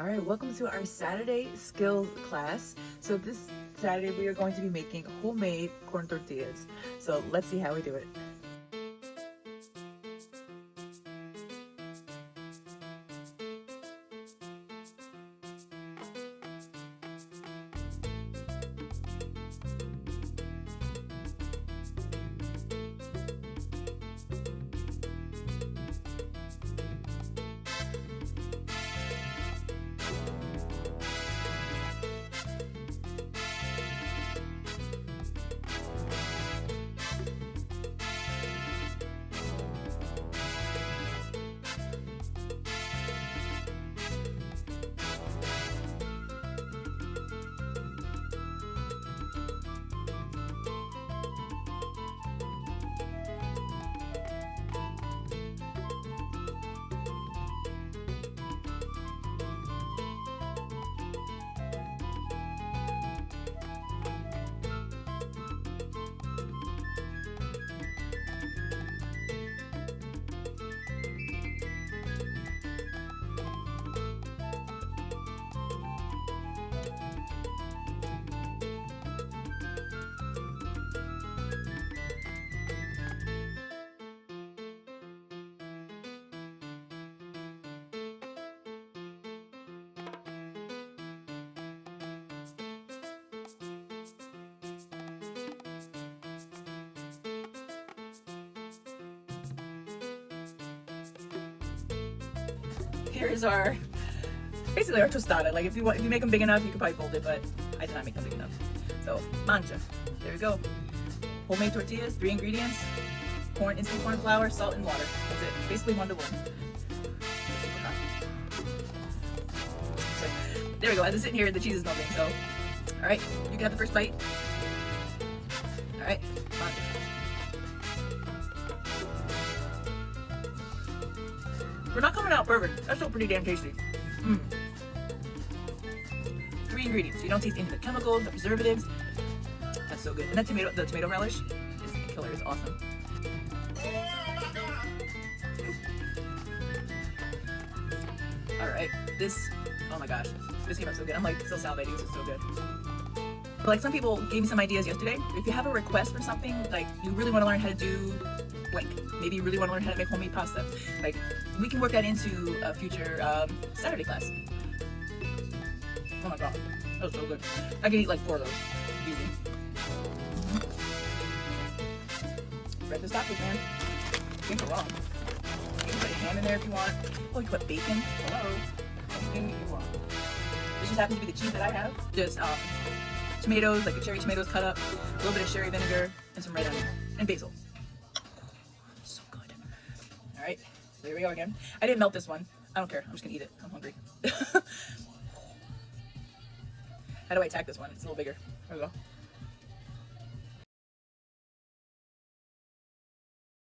All right, welcome to our Saturday skills class. So this Saturday we are going to be making homemade corn tortillas. So let's see how we do it. Here's our, basically our tostada. Like if you make them big enough, you could probably fold it, but I did not make them big enough. So mancha, there we go. Homemade tortillas, 3 ingredients: corn, instant corn flour, salt, and water. That's it. Basically 1 to 1. So there we go. As it's sitting here, the cheese is melting. So, all right, you can have the first bite. All right, mancha. We're not coming out perfect. That's still pretty damn tasty. 3 ingredients. You don't taste any of the chemicals, the preservatives. That's so good. And that the tomato relish is killer. It's awesome. All right, oh my gosh, this came out so good. I'm like still salivating. This is so good. But like some people gave me some ideas yesterday. If you have a request for something, like you really want to learn how to do blank, maybe you really want to learn how to make homemade pasta, like we can work that into a future Saturday class. Oh my god, that was so good. I can eat like 4 of those easy. Breakfast tacos, man. Can't go wrong. You can put ham in there if you want. Oh, you can put bacon. Hello. Anything you want. This just happens to be the cheese that I have. Just tomatoes, like the cherry tomatoes cut up, a little bit of sherry vinegar, and some red onion and basil. So good. All right, so there we go again. I didn't melt this one. I don't care. I'm just gonna eat it. I'm hungry. How do I attack this one? It's a little bigger. There we go.